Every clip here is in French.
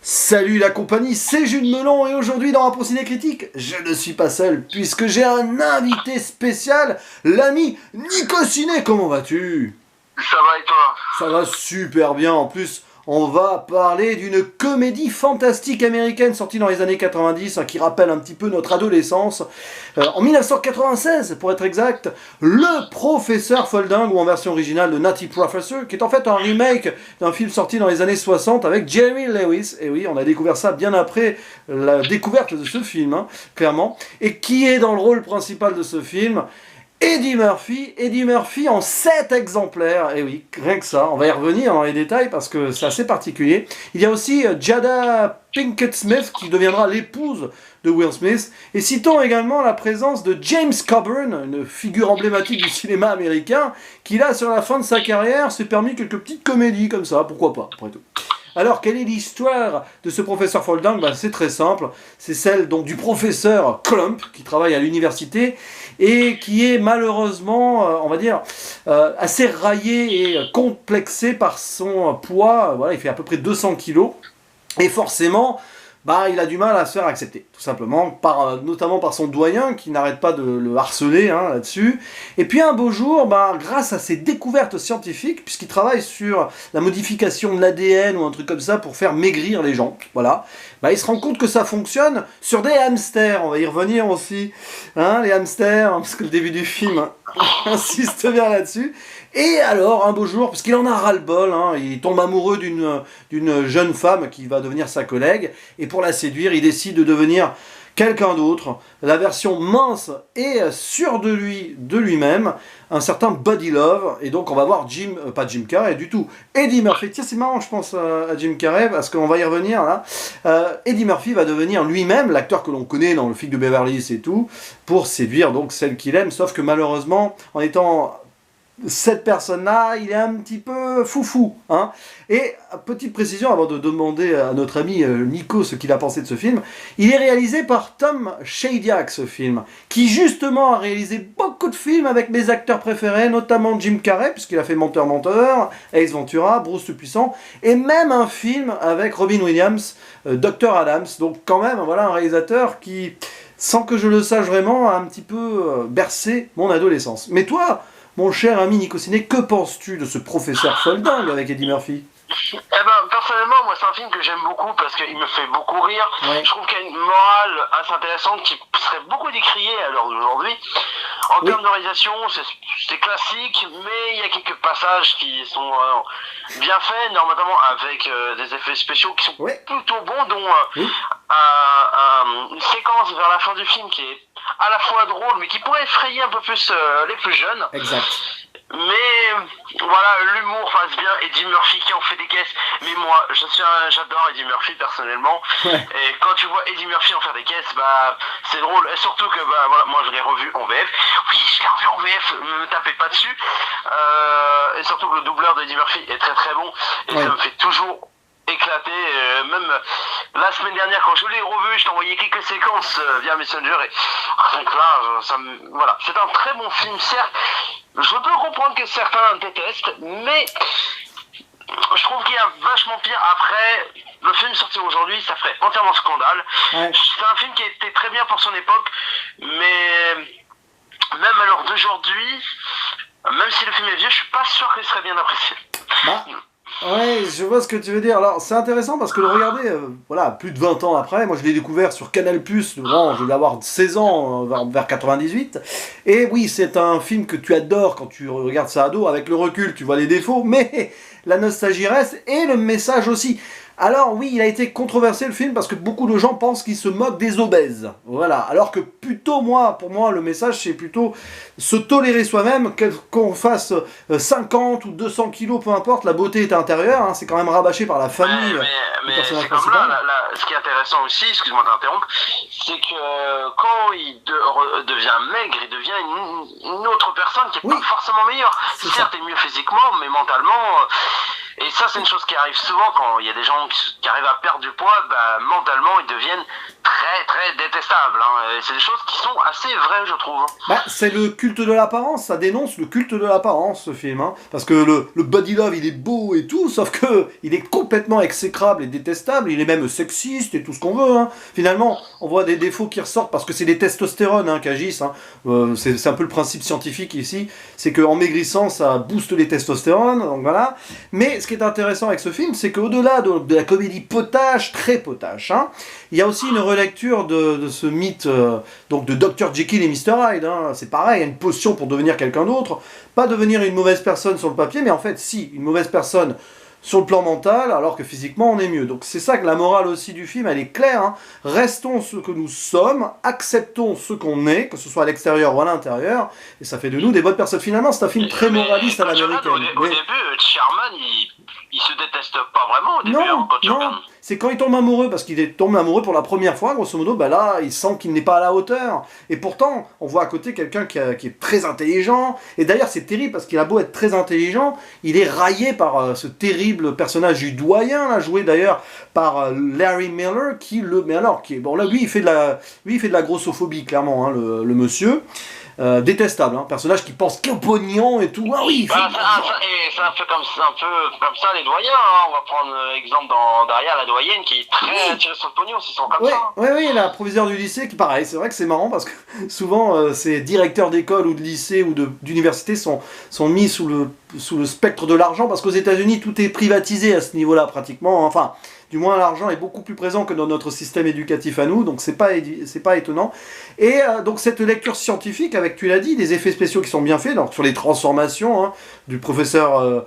Salut la compagnie, c'est Jules Melon et aujourd'hui dans Rapport Ciné Critique, je ne suis pas seul puisque j'ai un invité spécial, l'ami Nico Ciné. Comment vas-tu? Ça va et toi? Ça va super bien. En plus, on va parler d'une comédie fantastique américaine sortie dans les années 90 qui rappelle un petit peu notre adolescence. En 1996, pour être exact, Le Professeur Folding, ou en version originale, The Nutty Professor, qui est en fait un remake d'un film sorti dans les années 60 avec Jerry Lewis. Et oui, on a découvert ça bien après la découverte de ce film, hein, clairement. Et qui est dans le rôle principal de ce film? Eddie Murphy en 7 exemplaires, et oui, rien que ça, on va y revenir dans les détails parce que c'est assez particulier. Il y a aussi Jada Pinkett Smith qui deviendra l'épouse de Will Smith, et citons également la présence de James Coburn, une figure emblématique du cinéma américain, qui là, sur la fin de sa carrière, s'est permis quelques petites comédies comme ça, pourquoi pas, après tout. Alors, quelle est l'histoire de ce professeur Folding? C'est très simple. C'est celle donc du professeur Clump, qui travaille à l'université, et qui est malheureusement, on va dire, assez raillé et complexé par son poids. Voilà, il fait à peu près 200 kilos. Et forcément, il a du mal à se faire accepter, tout simplement, notamment par son doyen qui n'arrête pas de le harceler là-dessus. Et puis un beau jour, grâce à ses découvertes scientifiques, puisqu'il travaille sur la modification de l'ADN ou un truc comme ça pour faire maigrir les gens, voilà, il se rend compte que ça fonctionne sur des hamsters. On va y revenir aussi, les hamsters, parce que le début du film insiste bien là-dessus. Et alors, un beau jour, parce qu'il en a ras-le-bol, il tombe amoureux d'une jeune femme qui va devenir sa collègue, et pour la séduire, il décide de devenir quelqu'un d'autre, la version mince et sûre de lui-même, un certain Buddy Love, et donc on va voir pas Jim Carrey du tout, Eddie Murphy. Tiens, c'est marrant, je pense à Jim Carrey, parce qu'on va y revenir là. Eddie Murphy va devenir lui-même l'acteur que l'on connaît dans le flic de Beverly Hills et tout, pour séduire donc celle qu'il aime, sauf que malheureusement, en étant cette personne-là, il est un petit peu foufou. Et, petite précision, avant de demander à notre ami Nico ce qu'il a pensé de ce film, il est réalisé par Tom Shadyac, ce film, qui justement a réalisé beaucoup de films avec mes acteurs préférés, notamment Jim Carrey, puisqu'il a fait Menteur, Ace Ventura, Bruce le Puissant, et même un film avec Robin Williams, Dr. Adams. Donc quand même, voilà un réalisateur qui, sans que je le sache vraiment, a un petit peu bercé mon adolescence. Mais toi, mon cher ami Nico Ciné, que penses-tu de ce professeur Folding avec Eddie Murphy? Personnellement, moi, c'est un film que j'aime beaucoup parce qu'il me fait beaucoup rire. Ouais. Je trouve qu'il y a une morale assez intéressante qui serait beaucoup décriée à l'heure d'aujourd'hui. En termes de réalisation, c'est classique, mais il y a quelques passages qui sont bien faits, notamment avec des effets spéciaux qui sont plutôt bons, dont une séquence vers la fin du film qui est à la fois drôle, mais qui pourrait effrayer un peu plus les plus jeunes. Exact. Mais voilà, l'humour passe bien. Eddie Murphy qui en fait des caisses. Mais moi, j'adore Eddie Murphy personnellement. Ouais. Et quand tu vois Eddie Murphy en faire des caisses, c'est drôle. Et surtout que voilà, moi je l'ai revu en VF. Oui, je l'ai revu en VF. Ne me tapez pas dessus. Et surtout que le doubleur d'Eddie Murphy est très très bon. Et ça me fait toujours éclaté, même la semaine dernière quand je l'ai revu, je t'ai envoyé quelques séquences via Messenger et rien que là, voilà, c'est un très bon film, certes, je peux comprendre que certains détestent, mais je trouve qu'il y a vachement pire. Après, le film sorti aujourd'hui, ça ferait entièrement scandale. Ouais. C'est un film qui était très bien pour son époque, mais même à l'heure d'aujourd'hui, même si le film est vieux, je suis pas sûr qu'il serait bien apprécié. Ouais, je vois ce que tu veux dire. Alors, c'est intéressant parce que le regarder, plus de 20 ans après, moi je l'ai découvert sur Canal+, je vais avoir 16 ans, vers 98. Et oui, c'est un film que tu adores quand tu regardes ça ado. Avec le recul, tu vois les défauts, mais la nostalgie reste et le message aussi. Alors oui, il a été controversé le film parce que beaucoup de gens pensent qu'il se moque des obèses. Voilà. Alors que plutôt pour moi, le message c'est plutôt se tolérer soi-même, qu'on fasse 50 ou 200 kilos, peu importe, la beauté est intérieure, c'est quand même rabâché par la famille du personnage principal. Ce qui est intéressant aussi, excuse-moi d'interrompre, c'est que quand il devient maigre, il devient une autre personne qui est pas forcément meilleure. Certes, il est mieux physiquement, mais mentalement... Et ça, c'est une chose qui arrive souvent quand il y a des gens qui arrivent à perdre du poids, mentalement, ils deviennent très très très détestable. Hein. Et c'est des choses qui sont assez vraies, je trouve. Bah, c'est le culte de l'apparence, ça dénonce le culte de l'apparence, ce film. Hein. Parce que le body love, il est beau et tout, sauf que il est complètement exécrable et détestable, il est même sexiste et tout ce qu'on veut. Hein. Finalement, on voit des défauts qui ressortent parce que c'est les testostérones hein, qui agissent. Hein. C'est un peu le principe scientifique ici, c'est qu'en maigrissant, ça booste les testostérones, donc voilà. Mais ce qui est intéressant avec ce film, c'est qu'au-delà de la comédie potache, très potache, hein, il y a aussi une relecture de ce mythe donc de Dr. Jekyll et Mr. Hyde. Hein. C'est pareil, il y a une potion pour devenir quelqu'un d'autre. Pas devenir une mauvaise personne sur le papier, mais en fait, si, une mauvaise personne sur le plan mental, alors que physiquement, on est mieux. Donc c'est ça que la morale aussi du film, elle est claire. Hein. Restons ce que nous sommes, acceptons ce qu'on est, que ce soit à l'extérieur ou à l'intérieur, et ça fait de nous des bonnes personnes. Finalement, c'est un film très moraliste à l'américaine. Au début, Sherman, il se déteste pas vraiment au début, non, hein, quand tu non. regardes. C'est quand il tombe amoureux, parce qu'il est tombé amoureux pour la première fois, grosso modo, bah là, il sent qu'il n'est pas à la hauteur. Et pourtant, on voit à côté quelqu'un qui est très intelligent. Et d'ailleurs, c'est terrible, parce qu'il a beau être très intelligent, il est raillé par ce terrible personnage du doyen, là, joué d'ailleurs par Larry Miller, bon là, lui, il fait de la grossophobie, clairement, hein, le monsieur. Détestable, hein, personnage qui pense qu'au pognon et tout. Ah oui, c'est un peu comme ça les doyens. Hein. On va prendre l'exemple dans Daria, la doyenne, qui est très attirée sur le pognon, ils sont comme ça. Oui, la proviseure du lycée, qui pareil, c'est vrai que c'est marrant parce que souvent ces directeurs d'école ou de lycée ou d'université sont mis sous le spectre de l'argent parce qu'aux États-Unis tout est privatisé à ce niveau-là pratiquement. Enfin, du moins l'argent est beaucoup plus présent que dans notre système éducatif à nous, donc c'est pas étonnant. Et donc cette lecture scientifique, avec, tu l'as dit, des effets spéciaux qui sont bien faits, donc sur les transformations hein, du professeur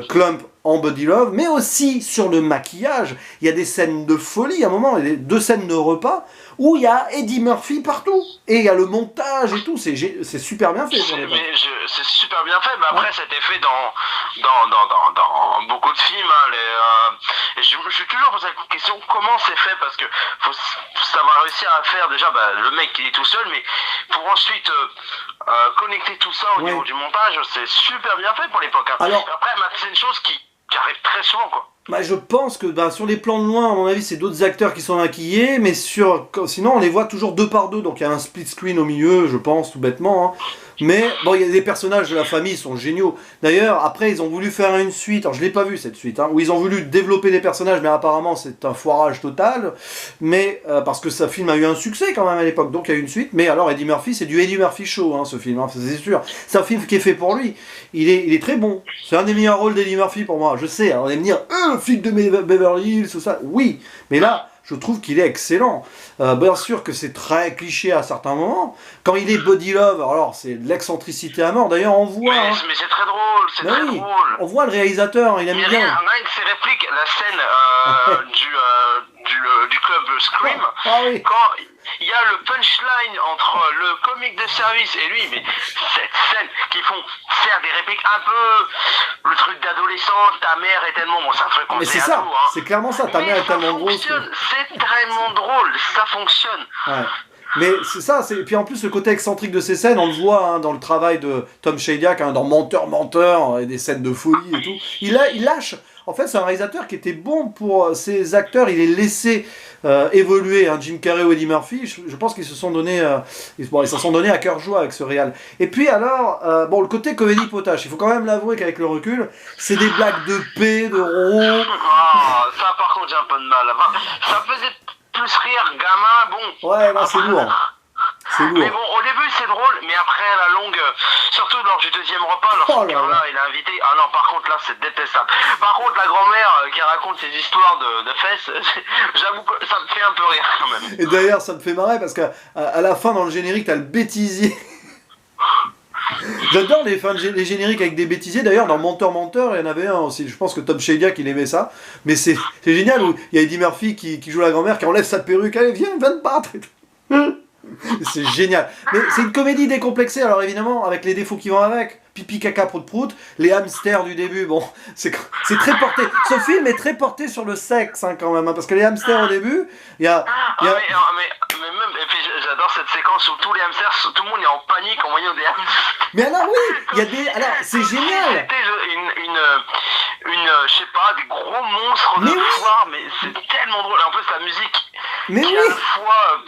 Klump en Body Love, mais aussi sur le maquillage. Il y a des scènes de folie, à un moment, il y a 2 scènes de repas, où il y a Eddie Murphy partout, et il y a le montage et tout, c'est super bien fait. C'est super bien fait, mais après c'était fait dans beaucoup de films. Hein, et je me suis toujours posé la question, comment c'est fait, parce que faut savoir réussir à faire déjà le mec qui est tout seul, mais pour ensuite connecter tout ça au niveau du montage, c'est super bien fait pour l'époque. Hein. Alors, après, c'est une chose qui arrive très souvent, quoi. Bah, je pense que sur les plans de loin, à mon avis, c'est d'autres acteurs qui sont maquillés, mais sinon on les voit toujours 2 par 2, donc il y a un split screen au milieu, je pense, tout bêtement. Hein. Mais bon, il y a des personnages de la famille, ils sont géniaux. D'ailleurs, après, ils ont voulu faire une suite, alors je l'ai pas vu cette suite, hein, où ils ont voulu développer des personnages, mais apparemment c'est un foirage total, mais parce que ce film a eu un succès quand même à l'époque, donc il y a eu une suite. Mais alors Eddie Murphy, c'est du Eddie Murphy Show, hein, ce film, hein, c'est sûr. C'est un film qui est fait pour lui. Il est très bon. C'est un des meilleurs rôles d'Eddie Murphy pour moi. Je sais, hein, on va me dire, le flic de Beverly Hills, tout ça. Oui, mais là, je trouve qu'il est excellent. Bien sûr que c'est très cliché à certains moments. Quand il est Body Love, alors c'est de l'excentricité à mort. D'ailleurs, on voit. Mais c'est très drôle, c'est très drôle. On voit le réalisateur, il aime bien. Rien que ses répliques, la scène du club Scream, quand il y a le punchline entre le comique de service et lui, mais cette scène qui font faire des répliques un peu le truc d'adolescent, ta mère est tellement bon, c'est un truc qu'on sait à tout, hein. C'est clairement ça, ta mère est tellement grosse. C'est tellement drôle, ça fonctionne. Ouais. Mais c'est ça, et puis en plus le côté excentrique de ces scènes, on le voit hein, dans le travail de Tom Shadyac, hein, dans Menteur, et des scènes de folie et tout. Il lâche. En fait, c'est un réalisateur qui était bon pour ses acteurs. Il les laissait évoluer. Hein, Jim Carrey ou Eddie Murphy, je pense qu'ils se sont donné, ils se sont donnés à cœur joie avec ce réal. Et puis alors, le côté comédie potache, il faut quand même l'avouer qu'avec le recul, c'est des blagues de paix, de rond. Ça par contre j'ai un peu de mal. Enfin, ça faisait plus rire gamin, bon. Ouais, là c'est lourd. C'est lourd. Mais bon, au début c'est drôle, mais après à la longue, surtout lors du 2e repas, lorsque Carla il a invité, ah non, par contre là c'est détestable. Par contre la grand-mère qui raconte ses histoires de fesses, j'avoue que ça me fait un peu rire quand même. Et d'ailleurs ça me fait marrer parce qu'à la fin dans le générique t'as le bêtisier. J'adore les génériques avec des bêtisiers. D'ailleurs, dans Menteur, il y en avait un aussi. Je pense que Tom Shadyac, il aimait ça. Mais c'est génial où il y a Eddie Murphy qui joue la grand-mère, qui enlève sa perruque. Allez, viens te battre. C'est génial. Mais c'est une comédie décomplexée. Alors évidemment, avec les défauts qui vont avec. Pipi, caca, prout, les hamsters du début, bon, c'est très porté. Ce film est très porté sur le sexe, hein, quand même, hein, parce que les hamsters au début, il y a... Mais même, et puis j'adore cette séquence où tous les hamsters, tout le monde est en panique en voyant des hamsters. Mais alors oui, il y a des... Alors, c'est génial. C'était je sais pas, des gros monstres de foire, mais c'est tellement drôle. En plus, la musique Mais qui oui. est à la fois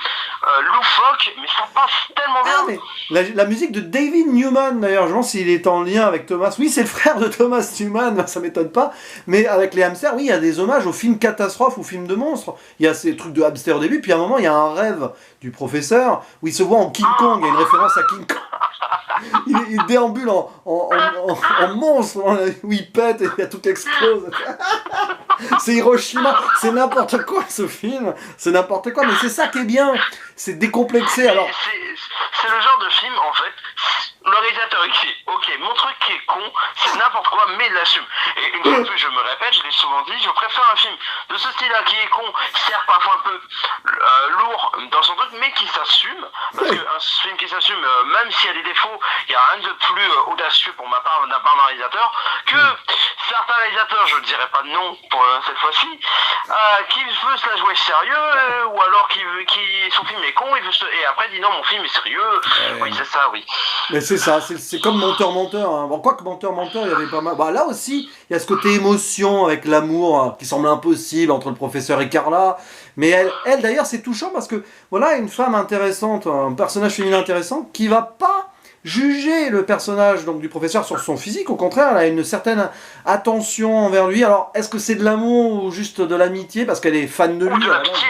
loufoque, mais ça passe tellement bien. Ah, mais la musique de David Newman, d'ailleurs, je me demande s'il est en lien avec Thomas. Oui, c'est le frère de Thomas Newman, ça m'étonne pas. Mais avec les hamsters, oui, il y a des hommages aux films catastrophes, aux films de monstres. Il y a ces trucs de hamsters au début, puis à un moment, il y a un rêve du professeur où il se voit en King Kong. Il y a une référence à King Kong. Il déambule en monstre, où il pète et tout explose. C'est Hiroshima, c'est n'importe quoi ce film, c'est n'importe quoi, mais c'est ça qui est bien, c'est décomplexé. Alors, C'est le genre de film, en fait, le réalisateur il dit, ok, mon truc qui est con, c'est n'importe quoi, mais il l'assume. Et une fois de plus, je me répète, je l'ai souvent dit, je préfère un film de ce style-là qui est con, certes parfois un peu lourd dans son truc, mais qui s'assume. Parce qu'un film qui s'assume, même s'il y a des défauts, il n'y a rien de plus audacieux pour ma part d'un réalisateur que certains réalisateurs, je ne dirais pas non pour cette fois-ci, qui veut se la jouer sérieux, ou alors son film est con, et après dit non, mon film est sérieux. Oui, c'est ça, oui. mais c'est ça, c'est comme Menteur. Hein. Bon, quoi que Menteur, il y avait pas mal. Bah, là aussi, il y a ce côté émotion avec l'amour hein, qui semble impossible entre le professeur et Carla. Mais elle d'ailleurs, c'est touchant parce que voilà, une femme intéressante, un personnage féminin intéressant qui va pas juger le personnage donc du professeur sur son physique, au contraire, elle a une certaine attention envers lui. Alors, est-ce que c'est de l'amour ou juste de l'amitié parce qu'elle est fan de lui? Ou de la pitié.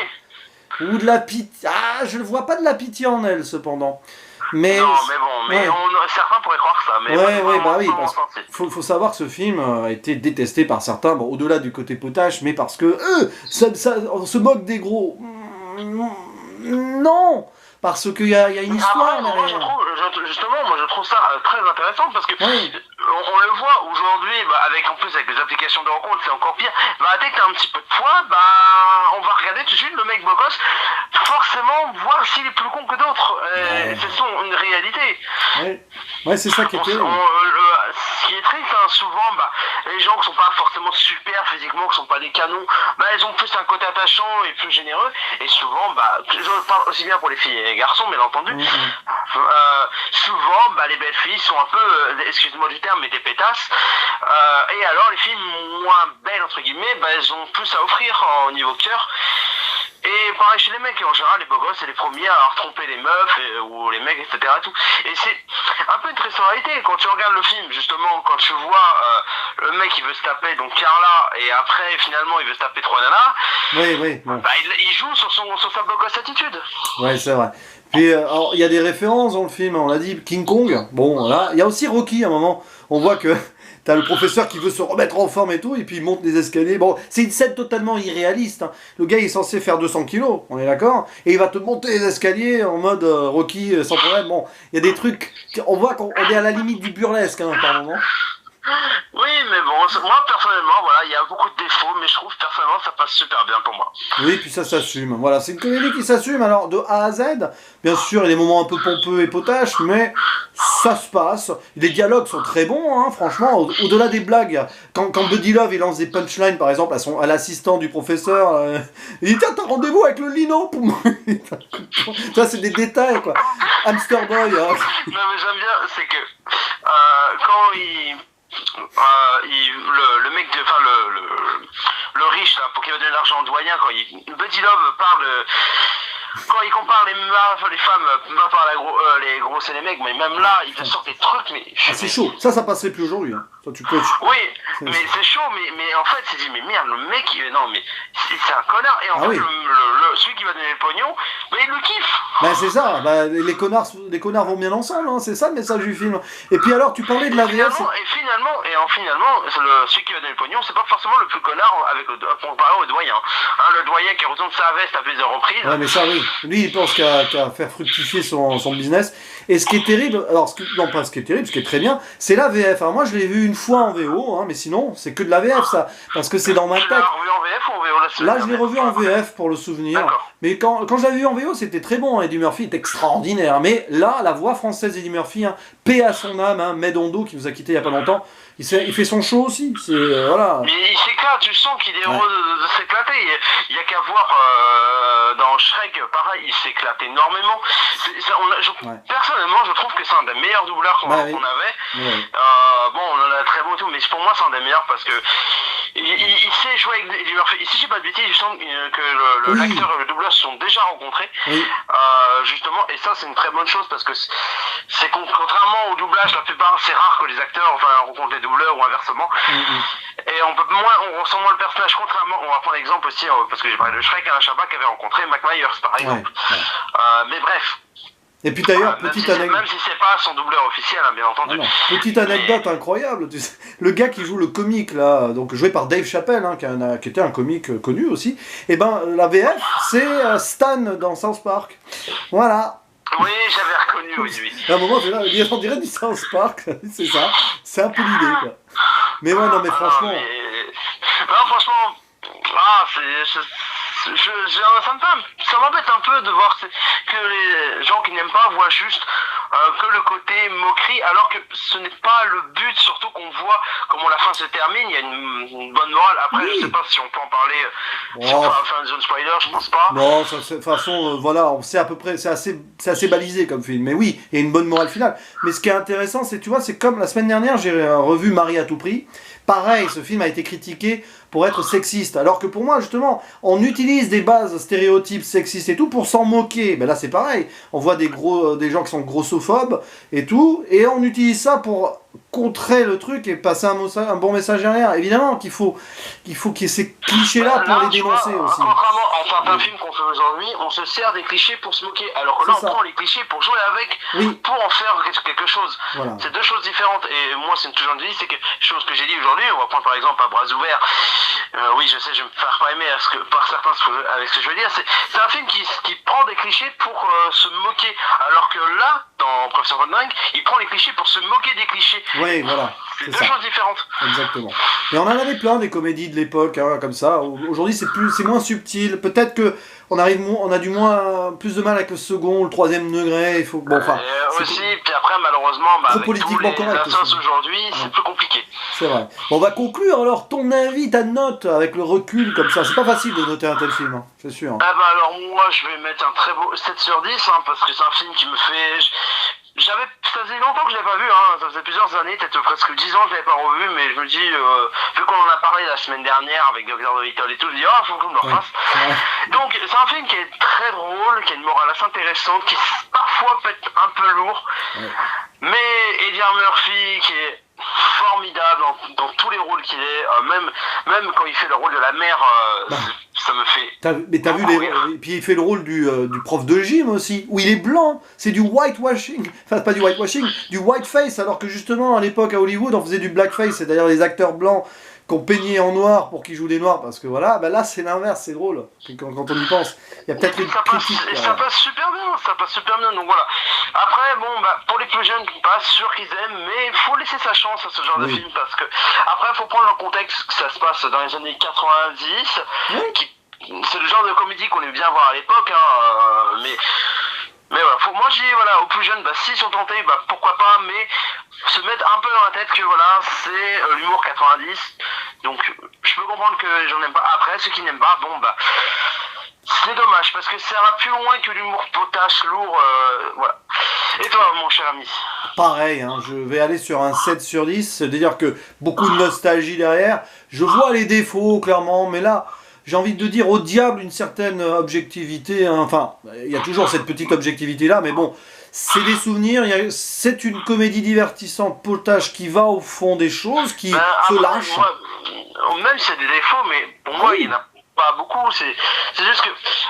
Ou de la pitié. Ah, je ne vois pas de la pitié en elle, cependant. Mais... Non, mais bon, certains pourraient croire ça. Mais bah oui, parce faut savoir que ce film a été détesté par certains, bon, au-delà du côté potache, mais parce que on se moque des gros. Non, parce qu'il y a une histoire derrière. Moi je trouve ça très intéressant parce que on le voit aujourd'hui, avec les applications de rencontre, c'est encore pire. Dès que t'as un petit peu de poids, on va regarder tout de suite le mec beau gosse, forcément voir s'il est plus con que d'autres. C'est une réalité. Ouais, c'est ça qui est terrible. Ce qui est triste, hein, souvent, les gens qui sont pas forcément super physiquement, qui sont pas des canons, ils ont plus un côté attachant et plus généreux. Et souvent, je parle aussi bien pour les filles et les garçons, bien entendu. Souvent, les belles filles sont un peu, excusez-moi du terme, mais des pétasses. Et alors, les filles moins belles, entre guillemets, elles ont plus à offrir au niveau cœur. Et pareil chez les mecs, en général, les beaux gosses, c'est les premiers à avoir trompé les meufs, ou les mecs, etc. Et, tout. Et c'est un peu une triste réalité. Quand tu regardes le film, justement, quand tu vois le mec qui veut se taper, donc Carla, et après, finalement, il veut se taper trois nanas, il joue sur sa beau gosse attitude. Ouais, c'est vrai. Puis, il y a des références dans le film, on l'a dit, King Kong, bon, voilà. Il y a aussi Rocky, à un moment, on voit que... T'as le professeur qui veut se remettre en forme et tout, et puis il monte des escaliers. Bon, c'est une scène totalement irréaliste. Hein. Le gars il est censé faire 200 kilos, on est d'accord? Et il va te monter les escaliers en mode Rocky sans problème. Bon, il y a des trucs, on voit qu'on est à la limite du burlesque hein, par moment. Oui, mais bon, moi personnellement, il y a beaucoup de défauts, mais je trouve personnellement ça passe super bien pour moi. Oui, puis ça s'assume. Voilà, c'est une comédie qui s'assume, alors de A à Z. Bien sûr, il y a des moments un peu pompeux et potaches, mais ça se passe. Les dialogues sont très bons, hein, franchement, au-delà des blagues. Quand Buddy Love il lance des punchlines, par exemple, à l'assistant du professeur, il dit tiens, t'as rendez-vous avec le lino pour moi. Ça, c'est des détails, quoi. Hamster Boy. Hein. Non, mais j'aime bien, c'est que quand le mec le riche là, pour qu'il va donner l'argent au doyen, Buddy Love parle quand il compare les femmes pas par les grosses et les mecs, mais même là il te sort des trucs, mais c'est chaud, ça passerait plus aujourd'hui hein. Ça, tu peux... Oui, mais c'est chaud, mais en fait c'est dit mais merde, le mec non mais c'est un connard, et en fait celui qui va donner le pognon, il le kiffe. C'est ça, les connards vont bien ensemble, hein. C'est ça le message du film. Et puis alors tu parlais de la VF. Finalement, celui qui va donner le pognon, c'est pas forcément le plus connard pour parler au doyen. Hein, le doyen qui retourne sa veste à plusieurs reprises. Ouais, mais ça oui. Lui il pense qu'à faire fructifier son business. Et ce qui est terrible, ce qui est très bien, c'est la VF. Alors moi je l'ai vu une fois en VO, hein, mais sinon c'est que de la VF ça, parce que c'est dans ma tête. Tu l'as revu en VF ou en VO là je l'ai revu en VF pour le souvenir. D'accord. Mais quand je l'avais vu en VO, c'était très bon, hein. Eddie Murphy est extraordinaire. Mais là, la voix française d'Eddie Murphy, hein, paix à son âme, hein, Medondo qui nous a quittés il y a pas longtemps, il fait son show aussi. Voilà. Mais il s'éclate, tu sens qu'il est heureux de s'éclater. Il y a qu'à voir dans Shrek, pareil, il s'éclate énormément. Personnellement, je trouve que c'est un des meilleurs doubleurs qu'on avait. Ouais. On en a très beau et tout, mais pour moi c'est un des meilleurs parce que il sait jouer avec Eddie Murphy. Et si j'ai pas de bêtises, il me semble que l'acteur et le doubleur se sont déjà rencontrés, justement, et ça c'est une très bonne chose parce que c'est contrairement au doublage, la plupart c'est rare que les acteurs rencontrent les doubleurs ou inversement. Et on ressent moins le personnage, contrairement, on va prendre l'exemple aussi, parce que j'ai parlé de Shrek, Alain Chabat qui avait rencontré Mike Myers par exemple. Mais bref. Et puis d'ailleurs, petite anecdote. Même si c'est pas son doubleur officiel, hein, bien entendu. Petite anecdote incroyable, tu sais, le gars qui joue le comique là, donc joué par Dave Chappelle, hein, qui était un comique connu aussi, et ben la VF c'est Stan dans South Park. Voilà. Oui, j'avais reconnu, oui. À un moment, on dirait du South Park, c'est ça, c'est un peu l'idée quoi. Mais ouais, non mais franchement. Non, franchement, ça m'embête un peu de voir que les gens qui n'aiment pas voient juste que le côté moquerie, alors que ce n'est pas le but, surtout qu'on voit comment la fin se termine, il y a une bonne morale. Après, je sais pas si on peut en parler, si on peut faire une zone spoiler, je pense pas. Non, de toute façon, voilà, on sait à peu près, c'est assez balisé comme film, mais oui, il y a une bonne morale finale. Mais ce qui est intéressant, c'est, tu vois, c'est comme la semaine dernière, j'ai revu Marie à tout prix. Pareil, ce film a été critiqué pour être sexiste, alors que pour moi, justement, on utilise des bases stéréotypes sexistes et tout pour s'en moquer. Ben là, c'est pareil. On voit des gens qui sont grossophobes et tout, et on utilise ça pour contrer le truc et passer un bon message derrière. Évidemment qu'il faut qu'il y ait ces clichés-là pour les dénoncer aussi. Contrairement à certains films qu'on fait aujourd'hui, on se sert des clichés pour se moquer, alors que là, on prend les clichés pour jouer avec, pour en faire quelque chose. Voilà. C'est deux choses différentes. Et moi, c'est toujours dit, c'est que chose que j'ai dit aujourd'hui, on va prendre par exemple à bras ouverts. Oui, je sais, je vais me faire pas aimer par certains avec ce que je veux dire. C'est un film qui prend des clichés pour se moquer, alors que là, dans Professeur Von Dingue, il prend les clichés pour se moquer des clichés. Oui, voilà. C'est deux choses différentes. Exactement. Et on en avait plein des comédies de l'époque, hein, comme ça. Aujourd'hui, c'est moins subtil. Peut-être que on a plus de mal avec le second, le troisième degré. Il faut. Bon, enfin. Aussi, puis après, malheureusement, avec tous les assos aujourd'hui, c'est plus compliqué. C'est vrai. Bon, on va conclure. Alors, ton avis, ta note avec le recul comme ça. C'est pas facile de noter un tel film, hein, c'est sûr. Hein. Alors moi, je vais mettre un très beau 7 sur 10, hein, parce que c'est un film qui me fait. Ça faisait longtemps que je l'avais pas vu, hein. Ça faisait plusieurs années, peut-être presque 10 ans que je l'avais pas revu, mais je me dis, vu qu'on en a parlé la semaine dernière avec Dr. Dolittle et tout, je me dis, faut qu'on le refasse. Donc, c'est un film qui est très drôle, qui a une morale assez intéressante, qui parfois peut être un peu lourd, mais Eddie Murphy qui est formidable dans tous les rôles qu'il est, même quand il fait le rôle de la mère, ça me fait. Mais t'as vu et puis il fait le rôle du prof de gym aussi, où il est blanc, c'est du whitewashing, enfin pas du whitewashing, du whiteface, alors que justement à l'époque à Hollywood on faisait du blackface, c'est d'ailleurs les acteurs blancs qu'on peignait en noir pour qu'ils jouent des noirs, parce que voilà, là c'est l'inverse, c'est drôle, quand on y pense. Il y a peut-être une critique. Ça passe super bien, donc voilà. Après, pour les plus jeunes, pas sûr qu'ils aiment, mais il faut laisser sa chance à ce genre de film, parce que après, il faut prendre le contexte que ça se passe dans les années 90, c'est le genre de comédie qu'on aime bien voir à l'époque, hein, mais voilà, moi je dis, aux plus jeunes, s'ils sont tentés, pourquoi pas, mais se mettre un peu dans la tête que c'est l'humour 90, donc je peux comprendre que les gens n'aiment pas. Après, ceux qui n'aiment pas, c'est dommage, parce que ça va plus loin que l'humour potache, lourd, voilà. Et toi, mon cher ami? Pareil, hein, je vais aller sur un 7 sur 10, c'est-à-dire que beaucoup de nostalgie derrière, je vois les défauts, clairement, mais là, j'ai envie de dire au diable une certaine objectivité, hein. Enfin, il y a toujours cette petite objectivité-là, mais bon, c'est des souvenirs, c'est une comédie divertissante, potage, qui va au fond des choses, qui se lâche. Même si c'est des défauts, mais pour moi, il y en a pas beaucoup, c'est juste que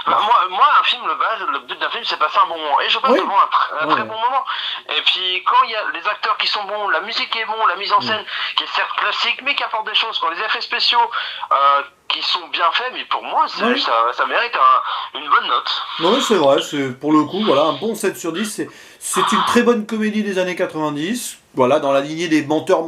moi un film, le but d'un film c'est passer un bon moment, et je passe devant un très bon moment, et puis quand il y a les acteurs qui sont bons, la musique est bon, la mise en scène qui est certes classique mais qui apporte des choses, quand les effets spéciaux qui sont bien faits, mais pour moi ça mérite une bonne note. Oui, c'est vrai, c'est pour le coup, voilà, un bon 7 sur 10, c'est une très bonne comédie des années 90. Voilà, dans la lignée des menteurs,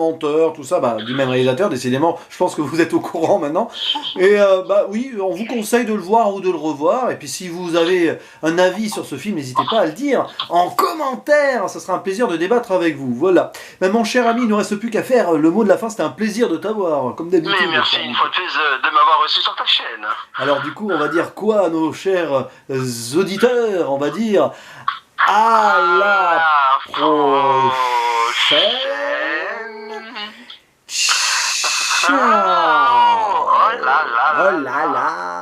tout ça, du même réalisateur, décidément, je pense que vous êtes au courant maintenant. Et oui, on vous conseille de le voir ou de le revoir. Et puis si vous avez un avis sur ce film, n'hésitez pas à le dire en commentaire. Ça sera un plaisir de débattre avec vous. Voilà. Mais mon cher ami, il ne reste plus qu'à faire le mot de la fin. C'était un plaisir de t'avoir, comme d'habitude. Mais merci une fois de plus de m'avoir reçu sur ta chaîne. Alors du coup, on va dire quoi à nos chers auditeurs? On va dire à la prochaine. Ciao. Oh là là Oh là là.